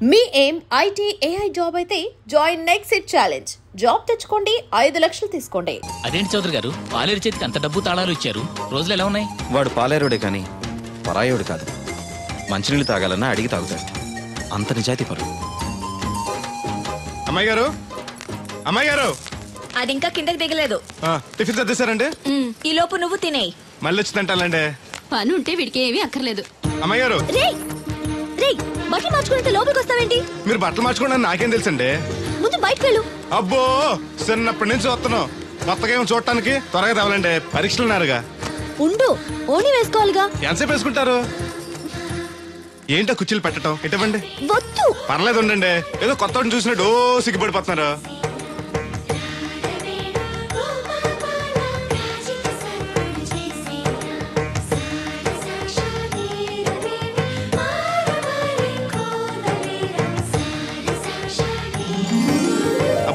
మీ ఏం IT AI job అయితే join next it challenge. Job తెచ్చుకోండి, 5 లక్షలు తీసుకోండి. అదేంటి చౌదరి గారు, పాలేరు చేతికి అంత డబ్బు తాళాలు ఇచ్చారు, రోజులు ఎలా ఉన్నాయి? వాడు పాలేరుడే కానీ పరాయోడు కాదు. మంచినీళ్ళు తాగాలన్నా అడిగి తాగుతాడు. అంత నిజాయితీ పరు. అమ్మాయి గారు, అమ్మాయి గారు, అది ఇంకా కిందకి దిగలేదు. టిఫిన్ సర్దేశారండి? ఈ లోపు నువ్వు తినేయి. మళ్ళీ వచ్చి తింటాలండి. పని ఉంటే వీడికి ఏమీ అక్కర్లేదు. అమ్మాయి గారు, బట్టలు మార్చుకుంటే లోపలికి వస్తావేంటి? మీరు బట్టలు మార్చుకోండి నాకేం తెలుసండి. ముందు బయటకు వెళ్ళు. అబ్బో, చిన్నప్పటి నుంచి వస్తున్నావు. కొత్తగా ఏమో చూడటానికి త్వరగా తేవాలండి. పరీక్షలు ఉన్నారుగా. ఉండు, ఓణి వేసుకోవాలిగా. ఎంతసేపు వేసుకుంటారు? ఏంటో కుర్చీలు పెట్టడం ఇటువంటి. వద్దు, పర్లేదు ఉండండి. ఏదో కొత్త చూసినట్టు సిగ్గుపడిపోతున్నారు.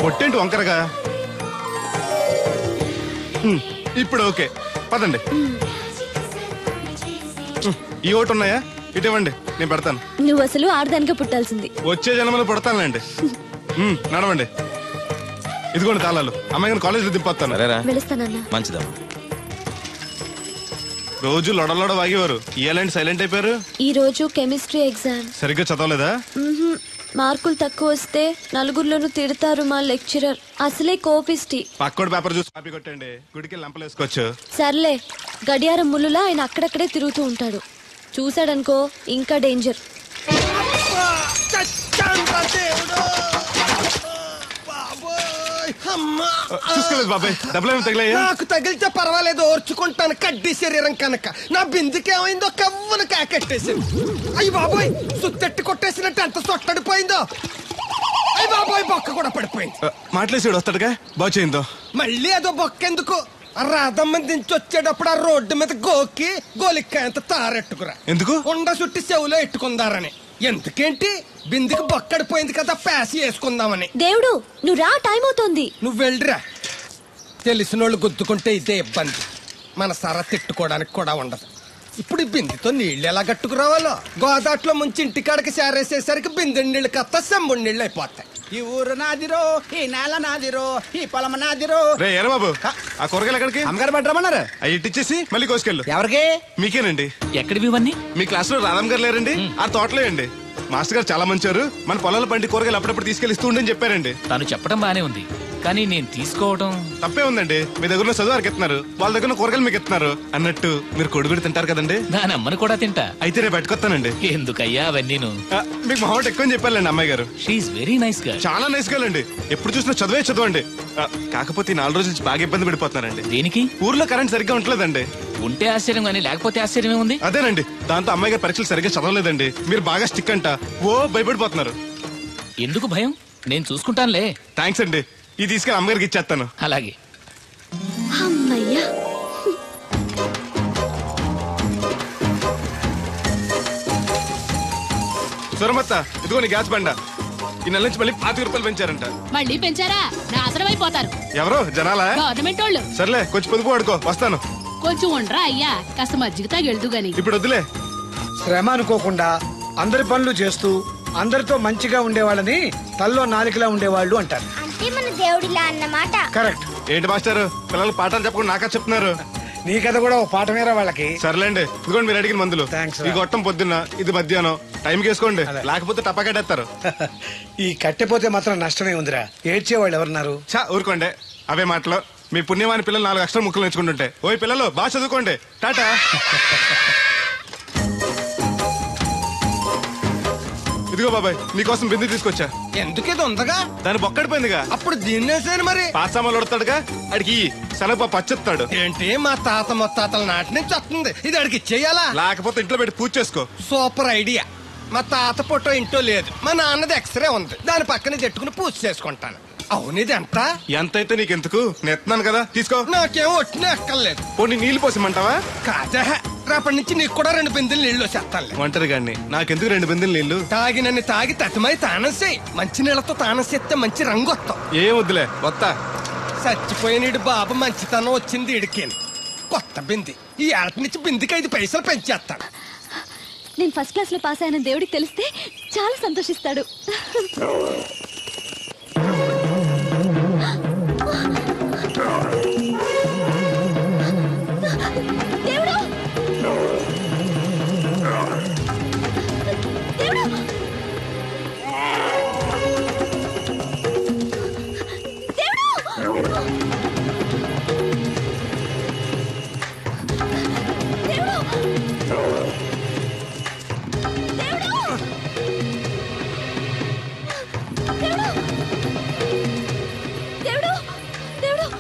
బొట్టేంటి వంకరగా? ఇప్పుడు ఓకే, పదండి. ఈ ఓటు ఉన్నాయా? ఇటు ఇవ్వండి, నేను పెడతాను. నువ్వు అసలు ఆడదానిగా పుట్టాల్సింది. వచ్చే జన్మలో పుడతానులేండి. నడవండి. ఇదిగోండి తాళాలు. అమ్మాయి కాలేజీలో దింపొస్తాను. మంచిదమ్మా. రోజు లొడలోడ వాగేవారు, ఇయ్యాలండి సైలెంట్ అయిపోయారు. ఈ రోజు కెమిస్ట్రీ ఎగ్జామ్. సరిగ్గా చదవలేదా? మార్కులు తక్కువ వస్తే నలుగురిలోనూ తిడతారు మా లెక్చరర్. అసలే కోపిస్టి. పక్కోడు పేపర్ చూసి కాపీ కొట్టండి, గుడికి లంపలేసుకోవచ్చు. సర్లే, గడియారం ముళ్ళులా ఆయన అక్కడక్కడే తిరుగుతూ ఉంటాడు. చూశాడనుకో ఇంకా డేంజర్. చూసుకోలేదు బాబాయ్, డబ్బులేమో తగిలాయా? నాకు తగిలితే పర్వాలేదు, ఓర్చుకుంటాను. కడ్డీ శరీరం కనుక నా బిందుకేమైందో కవ్వను కాకెట్టేసింది. అయ్యి బాబోయ్, సుత్తెట్టి కొట్టేసినట్టు ఎంత సొట్టడిపోయిందో. అయ్యి బాబోయ్, బొక్క కూడా పడిపోయింది. మాట్లాడేసాడు వస్తాడుగా, బాగు చేయిందో. మళ్ళీ అదో బొక్క ఎందుకు? రాధమ్మ దించి వచ్చేటప్పుడు ఆ రోడ్డు మీద గోకి గోలిక్కాయంత తారెట్టుకురా. ఎందుకు? ఉండ చుట్టి చెవులో ఎట్టుకుందారని. ఎందుకేంటి? బిందుకు బొక్కడిపోయింది కదా, ప్యాసి వేసుకుందామని. దేవుడు, నువ్వు రా, టైం అవుతోంది. నువ్వు వెళ్ళిరా. తెలిసినోళ్ళు గుద్దుకుంటే ఇదే ఇబ్బంది. మన సర తిట్టుకోవడానికి కూడా ఉండదు. ఇప్పుడు ఈ బిందెతో నీళ్లు ఎలా కట్టుకురావాలో. గోదాట్లో ముంచి ఇంటికాడకి సేరేసేసరికి బిందె నీళ్ళు కత్త సెంబుడి నీళ్ళు అయిపోతాయి. ఈ ఊరు నాదిరో, ఈ నేల నాదిరో, ఈ పొలం నాదిరో. రే ఎరా బాబు, ఆ కూరగాయలు ఎక్కడికి? అమ్మగారు పట్టరమన్నారు. అవి ఇట్టిచ్చేసి మళ్ళీ కోసుకెళ్ళు. ఎవరికి? మీకేనండి. ఎక్కడివి ఇవన్నీ? మీ క్లాస్ లో రాధమ్ గారు లేరండి, ఆ తోటలో అండి. మాస్టర్ గారు చాలా మంచివారు. మన పొలాల పండి కూరగాయలు అప్పుడప్పుడు తీసుకెళ్ళిస్తూ ఉండని చెప్పారండి. తను చెప్పడం బానే ఉంది, కానీ నేను తీసుకోవడం తప్పే ఉందండి. మీ దగ్గర చదువు వారికి ఇస్తున్నారు, వాళ్ళ దగ్గర కూరగాయలు మీకు ఇస్తున్నారు. అన్నట్టు మీరు కొడుగుడి తింటారు కదండి. దాని అమ్మని కూడా తింటా. అయితే రేపు పెట్టుకొస్తానండి. ఎందుకయ్యా అవన్నీ? మీకు మా ఎక్కువ అని చెప్పాలండి అమ్మాయి గారు. షీఈ్ వెరీ నైస్ గా. చాలా నైస్ గా అండి. ఎప్పుడు చూసినా చదువే చదవండి. కాకపోతే 4 రోజుల నుంచి బాగా ఇబ్బంది పడిపోతున్నారండి. దేనికి? ఊర్లో కరెంట్ సరిగ్గా ఉండలేదండి. ఉంటే ఆశ్చర్యం గానీ లేకపోతే ఆశ్చర్యమే ఉంది. అదేనండి, దాంతో అమ్మాయి గారు పరీక్షలు సరిగ్గా చదవలేదండి. మీరు బాగా స్టిక్ అంట, ఓ భయపడిపోతున్నారు. ఎందుకు భయం? నేను చూసుకుంటానులే. థ్యాంక్స్ అండి. ఇది తీసుకెళ్ళి అమ్మగారికి ఇచ్చేస్తాను. అలాగే. అమ్మయ్యా. సురమత్త, ఇదిగో నీ గ్యాస్ బండ. ఈ నెల నుంచి మళ్ళీ 5 రూపాయలు పెంచారంట. మళ్ళీ పెంచారా? నాశనం అయిపోతారు. ఎవరు? జనాలా? గవర్నమెంట్ వాళ్ళు. సర్లే, కొంచెం పొదుపు వాడుకో, వస్తాను. కొంచెం ఉండరా అయ్యా, కాస్త మజ్జిగ తాగెళ్దు గాని. ఇప్పుడు వద్దులే. శ్రమ అనుకోకుండా అందరి పనులు చేస్తూ అందరితో మంచిగా ఉండేవాళ్ళని తల్లో నాలికలా ఉండేవాళ్ళు అంటారు. అంటే మన దేవుడిలా అన్నమాట. కరెక్ట్. ఏంటి మాస్టర్, పిల్లలు పాఠాలు చెప్పకుండా నాకా చెప్తున్నారు? నీ కథ కూడా ఓ పాఠమేరా వాళ్ళకి. సర్లేండి, ఇదిగోండి మీరు అడిగిన మందులు. ఈ గొట్టం పొద్దున్న, ఇది మధ్యాహ్నం. టైంకి వేసుకోండి, లేకపోతే టపాకెట్టేస్తారు. ఈ కట్టెపోతే మాత్రం నష్టమే ఉందిరా. ఏడ్చేవాళ్ళు ఎవరున్నారు? చా ఊరుకోండి, అవే మాటలు. మీ పుణ్యమాని పిల్లలు 4 అక్షరం ముక్కలు నేర్చుకుంటుంటే. ఓయ్ పిల్లలు, బాగా చదువుకోండి. టాటా. ఇదిగో బాబాయ్, నీకోసం బిందు తీసుకొచ్చా. ఎందుకేదో ఉందగా? దాని బొక్కడిపోయిందిగా. అప్పుడు దీన్నేసాను మరి. పాసామాలు ఉడతాడుగా, అడిగి శనగపప్పు పచ్చెత్తాడు. ఏంటి, మా తాత ముత్తాతల నాటి నుంచి వస్తుంది. ఇది అడిగి ఇచ్చేయాలా? లేకపోతే ఇంట్లో పెట్టి పూజ చేసుకో. Super idea. మా తాత ఫోటో ఇంట్లో లేదు, మా నాన్నది ఎక్స్రే ఉంది. దాని పక్కన చెట్టుకుని పూజ చేసుకుంటాను. అవును, ఇది ఎంత? ఎంతైతే నీకెందుకు, నెత్తున్నాను కదా, తీసుకో. నాకేం ఒట్టినే ఎక్కర్లేదు. పోనీ నీళ్లు పోసిమంటావా? కాదా, రేపటి నుంచి నీకు కూడా 2 బిందెలు నీళ్లు వచ్చేస్తాను. ఒంటరి గాని నాకెందుకు 2 బిందెలు నీళ్లు? తాగినన్ని తాగి తతిమై తానం చేయి. మంచి నీళ్లతో తానం చేస్తే మంచి రంగు వస్తాం. ఏం వద్దులే, వస్తా. చచ్చిపోయిన బాబు మంచితనం వచ్చింది ఇడికి. కొత్త బింది ఈ ఏట నుంచి బిందికి 5 పైసలు పెంచేస్తాను. నేను ఫస్ట్ క్లాస్ లో పాస్ అయిన దేవుడికి తెలిస్తే చాలా సంతోషిస్తాడు. దేవుడు! దేవుడు!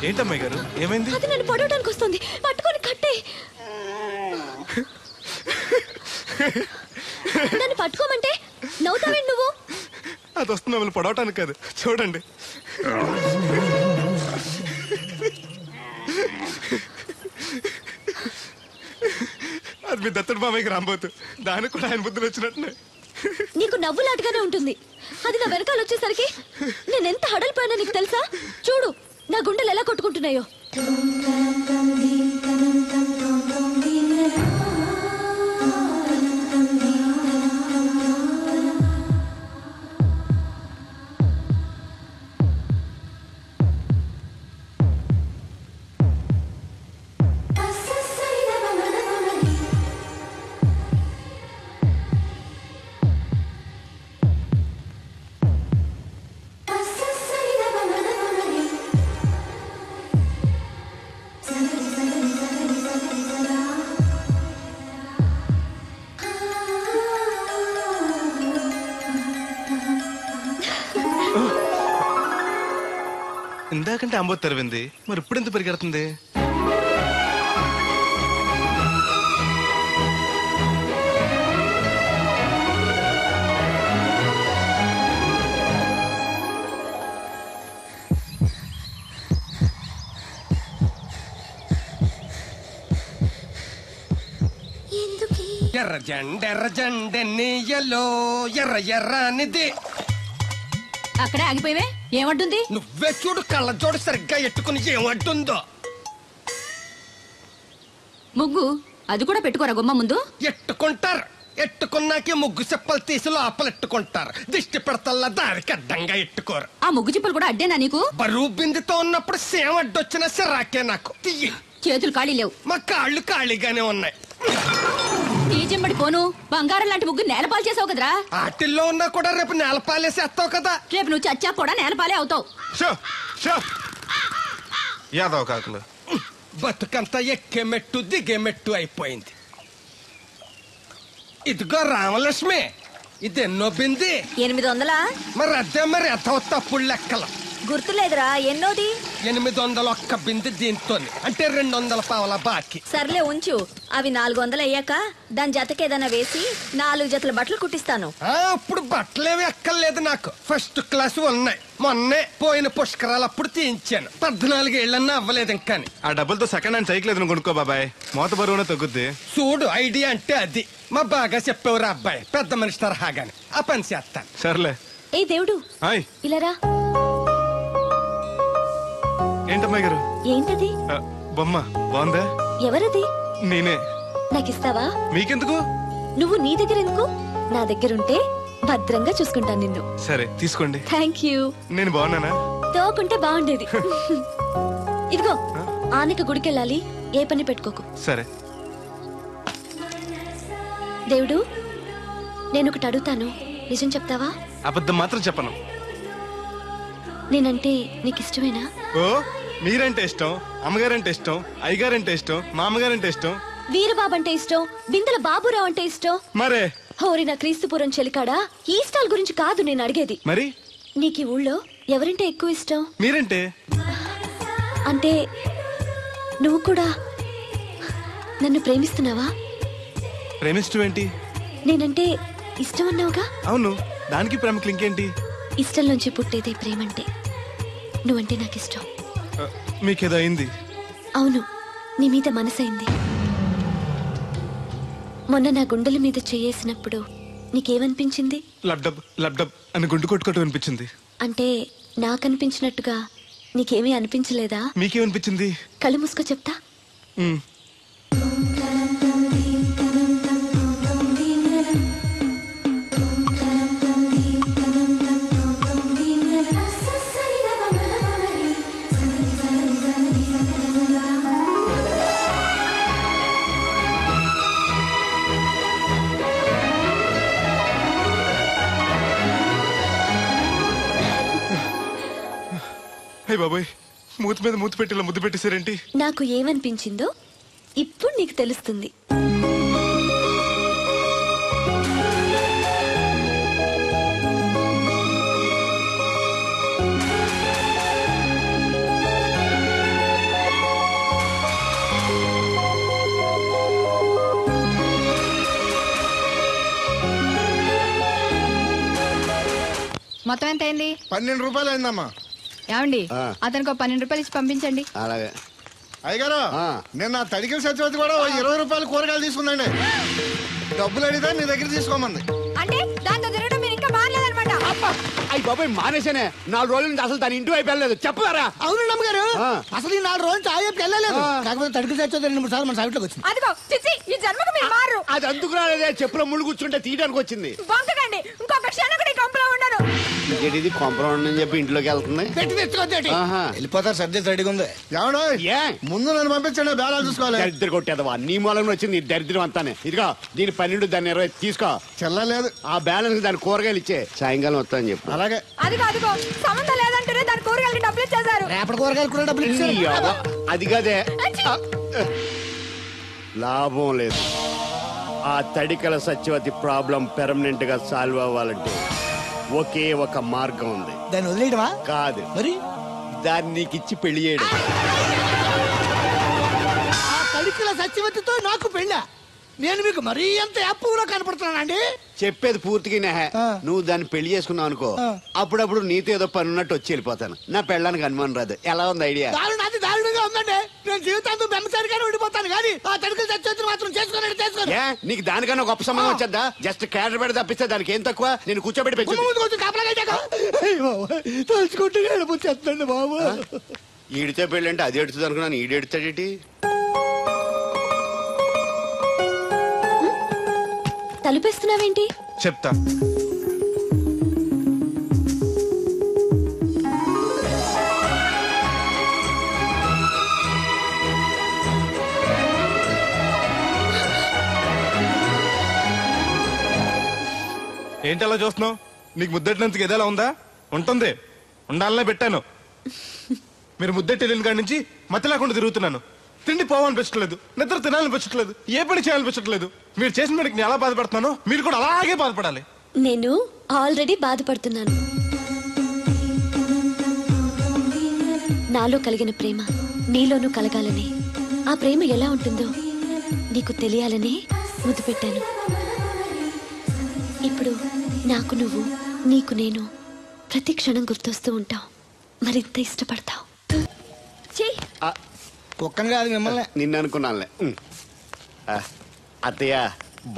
ఏంటమ్మాయి గారు ఏమైంది? అది నన్ను పడవడానికి వస్తుంది, పట్టుకొని కట్టే. నన్ను పట్టుకోమంటే నవ్వుతావేంటి నువ్వు? అది వస్తుంది మిమ్మల్ని పడవటానికి కాదు, చూడండి. అది మీ దత్తడు మామయ్యకి రాబోతు, దానికి కూడా ఆయన బుద్ధులు వచ్చినట్టు. నీకు నవ్వులాటగానే ఉంటుంది, అది నా వెనకాల వచ్చేసరికి నేను ఎంత హడలిపోయానో నీకు తెలుసా? చూడు నా గుండెలు ఎలా కొట్టుకుంటున్నాయో. ఇందాకంటే అంబోతు తెరవింది, మరి ఇప్పుడు ఎంత పరిగెడుతుంది? ఎర్ర జెండెన్నీయలో ఎర్ర ఎర్రనిది. అక్కడే ఆగిపోయావే, ఏమంటుంది? నువ్వే చూడు, కళ్ళజోడు సరిగ్గా ఎట్టుకుని ఏమంటుందో. ముగ్గు అది కూడా పెట్టుకోరా గుమ్మ ముందు. ఎట్టుకుంటారు, ఎట్టుకున్నాకే ముగ్గు చెప్పలు తీసి లోపలెట్టుకుంటారు. దిష్టి పెడతల్లా దానికి అడ్డంగా ఎట్టుకోరు. ఆ ముగ్గు చిప్పలు కూడా అడ్డేనా నీకు? బరువు బిందుతో ఉన్నప్పుడు సేమ అడ్డొచ్చిన సిరాకే నాకు. తీయి. చేతులు ఖాళీ లేవు, మా కాళ్ళు ఖాళీగానే ఉన్నాయి. నీ చెంబడి పోను బంగారం లాంటి ముగ్గు నేలపాలు చేసావు కదరా. ఆటిల్లో ఉన్నా కూడా రేపు నేలపాలేసేస్తావు కదా. రేపు నువ్వు చచ్చా కూడా నేలపాలే అవుతావు. యాదవ కాకులు. బతుకంతా ఎక్కే మెట్టు దిగే మెట్టు అయిపోయింది. ఇదిగో రామలక్ష్మి, ఇదెన్నో బింది? 800. మరి అదే మరి ఎథవ తప్పుడు లెక్కలు. గుర్తులేదురా, ఎన్నోది? 801 బింది దీంతో, అంటే 200 పావల బాకీ. సర్లే ఉంచు, అవి 400 అయ్యాక దాని జతకేదైనా వేసి 4 జతల బట్టలు కుట్టిస్తాను. అప్పుడు బట్టలేవి ఎక్కర్లేదు నాకు, ఫస్ట్ క్లాస్ ఉన్నాయి. మొన్నే పోయిన పుష్కరాలప్పుడు తీయించాను. 14 ఏళ్ళన్నా అవ్వలేదు ఇంకా. ఆ డబ్బులతో సెకండ్ హ్యాండ్ సైకిల్ ఏదైనా కొనుక్కో బాబాయ్, మోత బరువునే తగ్గుద్ది. చూడు, ఐడియా అంటే అది. మా బాగా చెప్పేవారు అబ్బాయి, పెద్ద మనిషి తరహాగాని. ఆ పని చేస్తాను. సర్లే. ఏ దేవుడు, ఇలారా. ఏంటమ్మాయి గారు? ఏంటది? బొమ్మ బాగుందా? ఎవరది? నేనే. నాకిస్తావా? మీకెందుకు? నువ్వు నీ దగ్గర ఎందుకు? నా దగ్గరుంటే భద్రంగా చూసుకుంటాను నిన్ను. సరే తీసుకోండి. Thank you. నేను బాగున్నానా? తోకుంటే బాగుండేది. ఇదిగో, ఆనక గుడికెళ్ళాలి, ఏ పని పెట్టుకోకు. సరే. దేవుడు, నేను ఒకటి అడుగుతాను, నిజం చెప్తావా? అబద్ధం మాత్రం చెప్పను. నేనంటే నీకు ఇష్టమేనా? ఓ, మీరంటే ఇష్టం, అమ్మగారంటే ఇష్టం, అయ్యగారంటే ఇష్టం, మా అమ్మగారంటే ఇష్టం, వీరబాబు అంటే ఇష్టం, బిందెల బాబురావు అంటే ఇష్టం. మరే హోరి నా క్రీస్తుపురం చెలికాడా, ఈ స్టాల్ గురించి కాదు నేను అడిగేది. మరి నీకు ఈ ఊళ్ళో ఎవరంటే ఎక్కువ ఇష్టం? మీరంటే. అంటే నువ్వు కూడా నన్ను ప్రేమిస్తున్నావా? ప్రేమిష్టం ఏంటి? నేనంటే ఇష్టం అన్నావుగా. అవును, దానికి ప్రేమకి ఇంకేంటి? ఇష్టం నుంచి పుట్టేదే ప్రేమంటే. నువ్వంటే నాకు ఇష్టం. మీకేదో అయింది? అవును, నీ మీద మనసైంది. మొన్న నా గుండెల మీద చేయేసినప్పుడు నీకేమనిపించింది? లబ్డబ్ లబ్డబ్ అని గుండు కొట్టుకోవటం అనిపించింది. అంటే నాకనిపించినట్టుగా నీకేమీ అనిపించలేదా? మీకేమనిపించింది? కళ్ళు మూసుకో చెప్తా. అయ్య బాబోయ్, మూతి మీద మూతి పెట్టేలా ముద్దు పెట్టేశారేంటి? నాకు ఏమనిపించిందో ఇప్పుడు నీకు తెలుస్తుంది. మొత్తం ఎంత అయింది? 12 రూపాయలు అయిందమ్మా. ఏమండి అతనికి 12 రూపాయలు ఇచ్చి పంపించండి. అలాగే. అయ్యగారు, నేను తడికిల సత్యవతి కూడా 20 రూపాయలు కూరగాయలు తీసుకుందండి. డబ్బులు అడిగితే నీ దగ్గర తీసుకోమంది. అంటే దాంతో తిరగడం మీరు ఇంకా మారలేదన్నమాట. అయ్యి బాబాయ్ మానేశానే. 4 రోజుల నుంచి అసలు తన ఇంటి వైపు వెళ్ళలేదు. చెప్పారా? అవును అమ్మగారు, అసలు ఈ 4 రోజులు తాగేపు వెళ్ళలేదు. కాకపోతే తడికిల సత్యవతి 2-3 సార్లు మన సైట్లోకి వచ్చింది. అదిగో చిచ్చి, ఈ జన్మకు మీరు మారు. అది అందుకు రాలేదే, చెప్పులో ముళ్ళు కూర్చుంటే తీయడానికి వచ్చింది. బొంకకండి, ఇంకొక క్షణం కూడా ఈ కంపలో ఉండను. ఇది కొంపరం ఉండని చెప్పి ఇంట్లోకి వెళ్తుంది. పెట్టి తెచ్చుకోద్దేటి, వెళ్ళిపోతారు. సర్ది రెడీగా ఉంది. ఏమన్నా ముందు నన్ను పంపించండి, బేలాలు చూసుకోవాలి. దరిద్ర కొట్టేదవా, నీ మూలంలో వచ్చింది దరిద్రం అంతానే. ఇదిగో దీని 12, దాన్ని 20 తీసుకో. చెల్లలేదు. ఆ బ్యాలెన్స్ దాని కూరగాయలు ఇచ్చే, సాయంకాలం వస్తాను చెప్పు. అలాగే. అదిగో సంబంధం లేదంటూనే దాని కూరగాయలకి డబ్బులు ఇచ్చేశారు. రేపటి కూరగాయలు కూడా డబ్బులు ఇచ్చారు. అది కదే, లాభం లేదు. ఆ తడికల సత్యవతి ప్రాబ్లం పెర్మనెంట్ గా సాల్వ్ అవ్వాలంటే ఒకే ఒక మార్గం ఉంది. దాన్ని వదిలేయడమా? కాదు, మరి దాన్ని నీకిచ్చి పెళ్లి చేయడం. ఆ తడికల సత్యవతితో నాకు పెళ్ళా? నేను మీకు మరీ ఎంత యాప్లో కనపడుతున్నానండి? చెప్పేది పూర్తిగా నువ్వు దాన్ని పెళ్లి చేసుకున్నావు అనుకో, అప్పుడప్పుడు నీతో ఏదో పని ఉన్నట్టు వచ్చి వెళ్ళిపోతాను. నా పెళ్ళడానికి అనుమానం రాదు. ఎలా ఉంది ఐడియా? అది దారుణంగా ఉందండి. నేను జీవితాంతం బెమ్మసారిగానే ఉండిపోతాను కానీ ఆ తడికల సత్యవతిని మాత్రం చేసుకోను. నీకు దానికన్నా గొప్ప సంబంధం వచ్చేద్దా? జస్ట్ క్యాడర్ పెడితే తప్పిస్తే దానికి ఏం తక్కువ? నేను కూర్చోబెట్టి తలుచుకుంటే ఏడిపోతుంది బాబు. ఈడితే పెళ్ళి అంటే అది ఎడుతుంది అనుకున్నాను, ఈడు ఎడుతాడేటి? తలుపేస్తున్నావేంటి? చెప్తా. ఏంటి అలా చూస్తున్నావు? నీకు ముద్దెట్టినందుకు ఏదైనా ఉందా? ఉంటుంది, ఉండాలనే పెట్టాను. మీరు ముద్దెట్టి వెళ్ళిన కాడి నుంచి మతి లేకుండా తిరుగుతున్నాను. తిండి పోవాలనిపించట్లేదు, నిద్ర తినాలనిపించట్లేదు, ఏ పని చేయాలనిపించట్లేదు. మీరు చేసిన పనికి నేను ఎలా బాధపడుతున్నానో మీరు కూడా అలాగే బాధపడాలి. నేను ఆల్రెడీ బాధపడుతున్నాను. నాలో కలిగిన ప్రేమ నీలోనూ కలగాలని, ఆ ప్రేమ ఎలా ఉంటుందో నీకు తెలియాలని ముద్దు పెట్టాను. ఇప్పుడు నాకు నువ్వు, నీకు నేను ప్రతి క్షణం గుర్తొస్తూ ఉంటావు. మరింత ఇష్టపడతావు. కుక్కను కాదు మిమ్మల్ని. నిన్ను అనుకున్నానులే. అత్తయ్య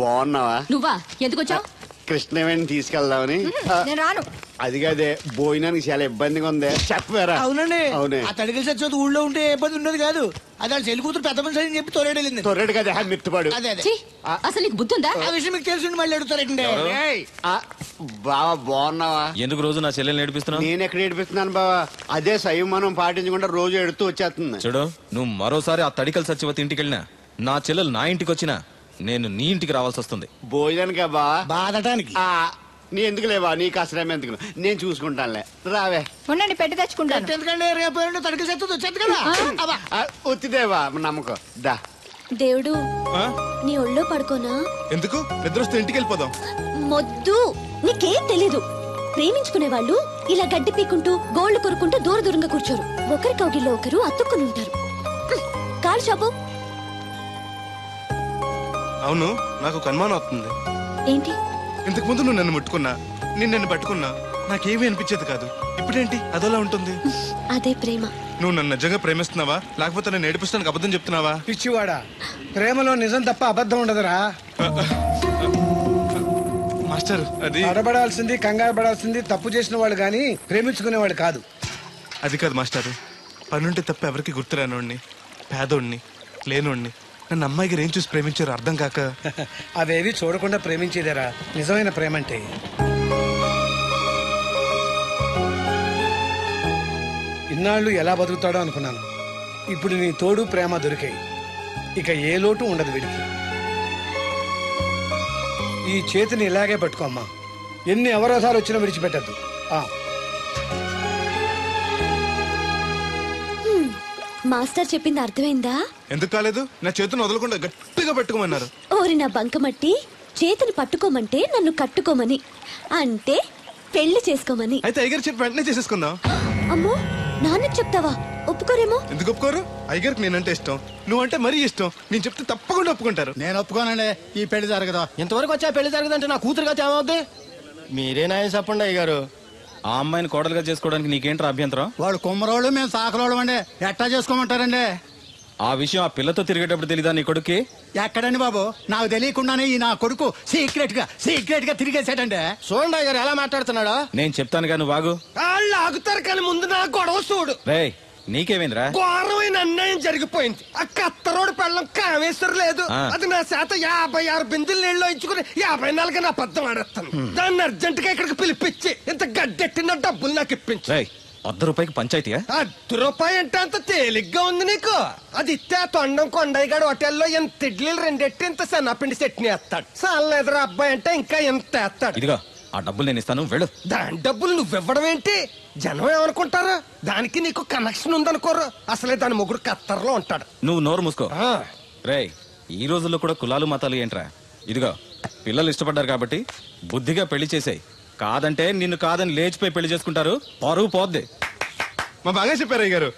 బాగున్నావా? నువ్వా? ఎందుకు వచ్చావు? కృష్ణవేణి తీసుకెళ్దామని. నేను రాను. అది కాదే, భోజనానికి చాలా ఇబ్బందిగా ఉంది. చెప్పారా? అవునండి. అవునే. ఆ తడికల సత్యవతి ఊళ్ళో ఉంటే ఏ ఇబ్బంది ఉండదు కాదు. అది వాళ్ళ చెల్లి కూతురు పెద్ద మనిషి అని చెప్పి తొరేడు వెళ్ళింది. తొర్రెడు కదా, మిత్తుపాడు. అదే అదే. అసలు నీకు బుద్ధి ఉందా? ఆ విషయం మీకు తెలిసి మళ్ళీ అడుగుతారండి. బావా బాగున్నావా? ఎందుకు రోజు నా చెల్లెల్ని ఏడిపిస్తున్నావు? నేను ఎక్కడ ఏడిపిస్తున్నాను బావా? అదే సంయమనం పాటించకుండా రోజు ఎడుతూ వచ్చేస్తుంది. చూడు, నువ్వు మరోసారి ఆ తడికల సత్యవతి ఇంటికి వెళ్ళినా, నా చెల్లెలు నా ఇంటికి వచ్చినా నేను నీ ఇంటికి రావాల్సి వస్తుంది. భోజనానికా బావా? బాధటానికి. నీ ఎందుకు లేవా? నీకు అసలేమే ఎందుకు, నేను చూసుకుంటానులే. రావే. ఉండండి, పెట్టి తెచ్చుకుంటాను. ఎందుకంటే రేపు తడికల సత్యవతి వచ్చేది కదా. వచ్చిదేవా నమ్మకం. దా దేవుడు, నీ ఒళ్ళో పడుకోనా? ఎందుకు? నిద్ర వస్తే ఇంటికి వెళ్ళిపోదాం. మొద్దు, నీకేం తెలీదు. ప్రేమించుకునే వాళ్ళు ఇలా గడ్డి పీకుంటూ గోళ్లు కొరుకుంటూ దూర దూరంగా కూర్చోరు. ఒకరి కౌగిల్లో ఒకరు అతుక్కుని ఉంటారు. కాలు షాపు. అవును, నాకు ఒక అనుమానం అవుతుంది. ఏంటి? ఇంతకు ముందు నువ్వు నన్ను ముట్టుకున్నా, నేను నన్ను పట్టుకున్నా, నాకేమీ అనిపించేది కాదు. ఇప్పుడేంటి అదోలా ఉంటుంది? అదే ప్రేమ. నువ్వు నన్ను నిజంగా ప్రేమిస్తున్నావా, లేకపోతే నన్ను ఏడిపిస్తానికి అబద్ధం చెప్తున్నావా? పిచ్చివాడా, ప్రేమలో నిజం తప్ప అబద్ధం ఉండదురా. మాస్టర్, అది అడబడాల్సింది, కంగారు పడాల్సింది తప్పు చేసిన వాడు గాని ప్రేమించుకునేవాడు కాదు. అది కాదు మాస్టర్, పనుంటే తప్ప ఎవరికి గుర్తురానోడిని, పేదోడిని, లేనోడిని నన్ను అమ్మాయి గారు ఏం చూసి ప్రేమించారు అర్థం కాక. అవేవి చూడకుండా ప్రేమించేదేరా నిజమైన ప్రేమ అంటే. ఇన్నాళ్ళు ఎలా బతుకుతాడో అనుకున్నాను. ఇప్పుడు నీ తోడు ప్రేమ దొరికాయి. ఇక ఏ లోటు ఉండదు వీడికి. ఈ చేతిని ఇలాగే పట్టుకోమ్మా. ఎన్ని అవరోధాలు వచ్చినా విడిచిపెట్టద్దు. మాస్టర్ చెప్పింది అర్థమైందా? ఎందుకు కాలేదు? నా చేతిని వదలకుండా గట్టిగా పట్టుకోమన్నారు. ఓరి నా బంకమట్టి, చేతిని పట్టుకోమంటే నన్ను కట్టుకోమని, అంటే పెళ్లి చేసుకోమని. అయితే అయ్యగారు చెప్పి వెంటనే చేసేసుకుందాం. అమ్మో, నాన్నకి చెప్తావా? ఒప్పుకోరేమో. ఎందుకు ఒప్పుకోరు? అయ్యగారికి నేనంటే ఇష్టం, నువ్వంటే మరీ ఇష్టం. నేను చెప్తే తప్పకుండా ఒప్పుకుంటారు. నేను ఒప్పుకోనండి, ఈ పెళ్లి జరగదు. ఇంతవరకు వచ్చా పెళ్లి జరగదంటే నా కూతురుగా ఏమవుద్ది? మీరే నాయం చెప్పండి అయ్యగారు. ఆ అమ్మాయిని కోడలుగా చేసుకోవడానికి నీకేంట్రా అభ్యంతరం? వాడు కుమ్మరోళ్ళు, మేము సాకరోళ్ళు అండి. ఎట్టా చేసుకోమంటారండి? ఆ విషయం ఆ పిల్లతో తిరిగేటప్పుడు తెలీదా నీ కొడుక్కి? ఎక్కడండి బాబు, నాకు తెలియకుండానే ఈ నా కొడుకు సీక్రెట్ గా తిరిగేసాడండి. చూడండి అయ్యారు ఎలా మాట్లాడుతున్నాడా. నేను చెప్తాను కానీ వాగు. వాళ్ళు ఆగుతారు కానీ ముందు నా గొడవ చూడు. రేయ్, నీకేమైందిరా? ఘోరమైన అన్యాయం జరిగిపోయింది. ఆ కత్తరోడు పెళ్ళం కామేశ్వర లేదు. అది నా చేత 56 బిందులు నీళ్ళు ఇచ్చుకుని 54 నా అబద్ధం ఆడేస్తాను. దాన్ని అర్జెంట్ గా ఇక్కడికి పిలిపించి ఇంత గడ్డెట్టిన డబ్బులు నాకు ఇప్పించు. ₹100 పంచాయతీయా? ₹10 అంటే అంత తేలిగ్గా ఉంది నీకు? అది ఇస్తే తొండం కొండయ్యగాడు హోటల్లో ఎంత ఇడ్లీలు 2 ఎట్టి ఇంత సన్నపిండి చట్నీ వేస్తాడు. సాల ఎదురు అబ్బాయి అంటే ఇంకా ఎంత వేస్తాడు. ఇదిగో ఆ డబ్బులు నేను ఇస్తాను, వెళ్ళు. దాని డబ్బులు నువ్వివ్వడం ఏంటి? జనం ఏమనుకుంటారు? దానికి నీకు కనెక్షన్ ఉందనుకోరు. అసలే దాని మొగుడు కత్తర్లో ఉంటాడు. నువ్వు నోరు మూసుకో. రేయ్, ఈ రోజుల్లో కూడా కులాలు మతాలు ఏంట్రా? ఇదిగో పిల్లలు ఇష్టపడ్డారు కాబట్టి బుద్ధిగా పెళ్లి చేసాయి. కాదంటే నిన్ను కాదని లేచిపోయి పెళ్లి చేసుకుంటారు, పరువు పోద్ది. మా బాగా చెప్పారు అయ్యగారు.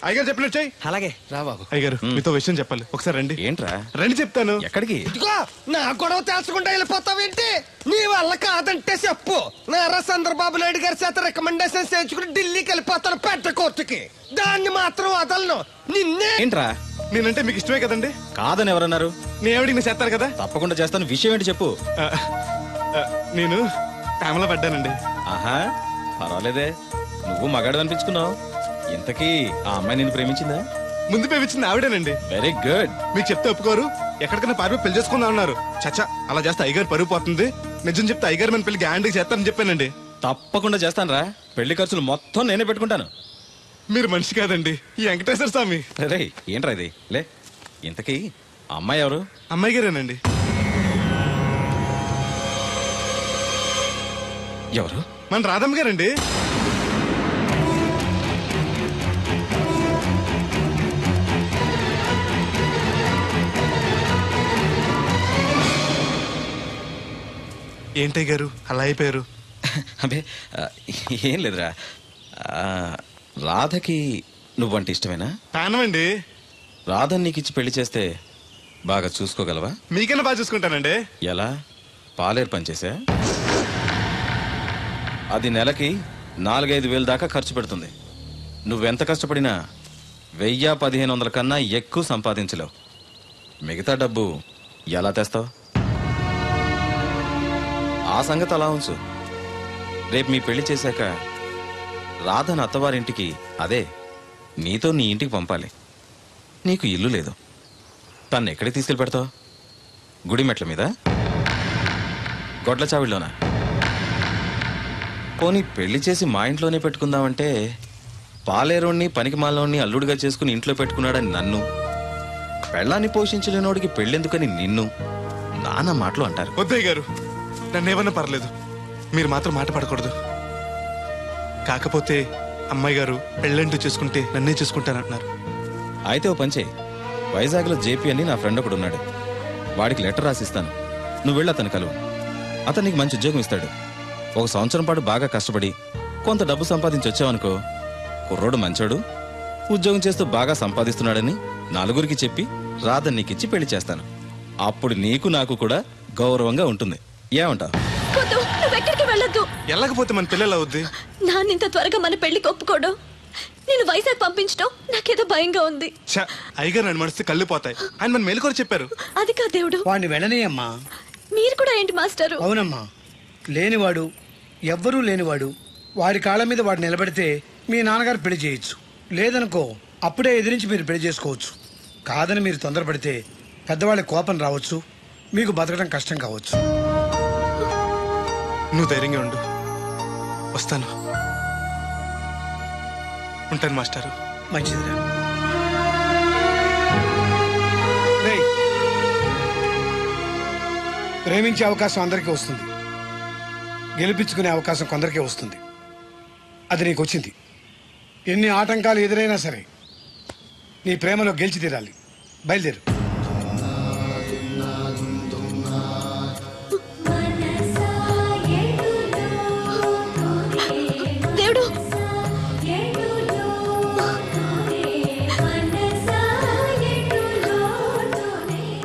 అయ్యగారు చెప్పినట్టు చెయ్యి. అలాగే రా బాబు. అయ్యగారు మీతో విషయం చెప్పాలి, ఒకసారి రండి. ఏంట్రా? రండి చెప్తాను. ఎక్కడికి? ఇదిగో నా గొడవ తెలుసుకుంటా వెళ్ళిపోతావేంటి? నీ వల్ల కాదంటే చెప్పు. నారా చంద్రబాబు నాయుడు గారి చేత రికమెండేషన్ చేయించుకుని ఢిల్లీకి వెళ్ళిపోతాను పెద్ద కోర్టుకి. దాన్ని మాత్రం వదలను. నిన్నే. ఏంట్రా? నేనంటే మీకు ఇష్టమే కదండి. కాదని ఎవరన్నారు? నేను ఎవడికి చేస్తాను కదా. తప్పకుండా చేస్తాను. విషయం ఏంటి చెప్పు. నేను ప్రేమలో పడ్డానండి. ఆహా, పర్వాలేదే, నువ్వు మగాడు అనిపించుకున్నావు. ఇంతకీ ఆ అమ్మాయి నిన్ను ప్రేమించిందా? ముందు ప్రేమించింది ఆవిడేనండి. Very good. మీకు చెప్తే ఒప్పుకోరు. ఎక్కడికైనా పారిపోయి పెళ్లి చేసుకుందాం అన్నారు. చచ్చా, అలా చేస్తే అయ్యగారు పరుగు పోతుంది. నిజం చెప్తే అయ్యగారు మన పెళ్లి గ్యాండ్కి చేస్తానని చెప్పానండి. తప్పకుండా చేస్తాను రా. పెళ్లి ఖర్చులు మొత్తం నేనే పెట్టుకుంటాను. మీరు మనిషి కాదండి, ఈ వెంకటేశ్వర స్వామి. రే, ఏంట్రా ఇది? లే, ఇంతకీ ఆ అమ్మాయి ఎవరు? అమ్మాయి గారేనండి. ఎవరు? మన రాధమ్మ గారండి. ఏంటయ్య గారు అలా అయిపోయారు? అబే ఏం లేదురా. రాధకి నువ్వంటే ఇష్టమేనా? ప్రాణమండి. రాధని నీకు ఇచ్చి పెళ్లి చేస్తే బాగా చూసుకోగలవా? మీకన్నా బాగా చూసుకుంటానండి. ఎలా? పాలేరు పనిచేసా? అది నెలకి 4-5 వేలు దాకా ఖర్చు పెడుతుంది. నువ్వెంత కష్టపడినా 1000-1500 కన్నా ఎక్కువ సంపాదించలేవు. మిగతా డబ్బు ఎలా తెస్తావు? ఆ సంగతి అలా ఉంచు. రేపు మీ పెళ్లి చేశాక రాధను అత్తవారింటికి, అదే నీతో నీ ఇంటికి పంపాలి. నీకు ఇల్లు లేదు. తను ఎక్కడికి తీసుకెళ్ళి పెడతావు? గుడి మెట్ల మీద? గొడ్ల చావిడిలోనా? పోనీ పెళ్లి చేసి మా ఇంట్లోనే పెట్టుకుందామంటే పాలేరోణ్ణి పనికిమాలోని అల్లుడిగా చేసుకుని ఇంట్లో పెట్టుకున్నాడని నన్ను, పెళ్ళాన్ని పోషించలేనోడికి పెళ్ళెందుకని నిన్ను నాన్న మాటలు అంటారు. వద్దయ్య గారు, నన్నేమన్నా పర్లేదు, మీరు మాత్రం మాట పడకూడదు. కాకపోతే అమ్మాయి గారు పెళ్ళంటూ చేసుకుంటే నన్నే చేసుకుంటానంటున్నారు. అయితే ఓ పంచే, వైజాగ్లో జేపీ అని నా ఫ్రెండ్ ఒకడు ఉన్నాడు. వాడికి లెటర్ రాసిస్తాను. నువ్వు వెళ్ళి అతను కలువు. అతను నీకు మంచి ఉద్యోగం ఇస్తాడు. 1 సంవత్సరం పాటు బాగా కష్టపడి కొంత డబ్బు సంపాదించి వచ్చావనుకో, కుర్రోడు మంచోడు, ఉద్యోగం చేస్తూ బాగా సంపాదిస్తున్నాడని 4గురికి చెప్పి రాధని నీకిచ్చి పెళ్లి చేస్తాను. అప్పుడు నీకు నాకు కూడా గౌరవంగా ఉంటుంది. ఏమంటావు? వెళ్ళొద్దు. వెళ్ళకపోతే మన పిల్లలు అవుద్ది. నాన్నింత త్వరగా మన పెళ్లికి ఒప్పుకోడు. నేను వైజాగ్ పంపించడం నాకేదో భయంగా ఉంది. అయ్యగారు నన్ను మనిస్తే కళ్ళు పోతాయి. ఆయన మన మేలుకొని చెప్పారు. అది కా దేవుడు. వాడిని వెళ్ళనీయమ్మా. మీరు కూడా ఏంటి మాస్టారు? అవునమ్మా, లేనివాడు, ఎవ్వరూ లేనివాడు, వాడి కాళ్ళ మీద వాడు నిలబడితే మీ నాన్నగారు పెళ్లి చేయొచ్చు. లేదనుకో, అప్పుడే ఎదిరించి మీరు పెళ్లి చేసుకోవచ్చు. కాదని మీరు తొందరపడితే పెద్దవాళ్ళ కోపం రావచ్చు, మీకు బతకడం కష్టం కావచ్చు. నువ్వు ధైర్యంగా ఉండు, వస్తాను. ఉంటాను మాస్టారు. మంచిదిరా. ప్రేమించే అవకాశం అందరికీ వస్తుంది, గెలిపించుకునే అవకాశం కొందరికే వస్తుంది. అది నీకు వచ్చింది. ఎన్ని ఆటంకాలు ఎదురైనా సరే నీ ప్రేమలో గెలిచి తీరాలి. బయలుదేరు. దేవుడు,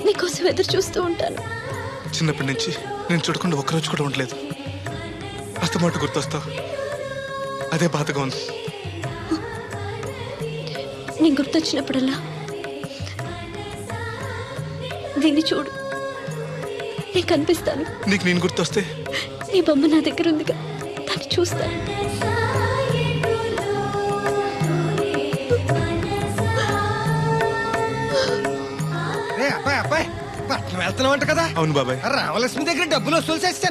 నీకోసం ఎదురు చూస్తూ ఉంటాను. చిన్నప్పటి నుంచి నేను చూడకుండా ఒక్కరోజు కూడా ఉండలేదు. అస్తమాట గుర్తొస్తావు, అదే బాధగా ఉంది. నేను గుర్తొచ్చినప్పుడల్లా దీన్ని చూడు, నేను కనిపిస్తాను. నీకు నేను గుర్తొస్తే నీ బొమ్మ నా దగ్గర ఉందిగా, దాన్ని చూస్తాను. అబ్బాయి అబ్బాయి పట్నం వెళ్తున్నావంట కదా? అవును బాబాయ్. రామలక్ష్మి దగ్గర డబ్బులు వసూలు చేస్తే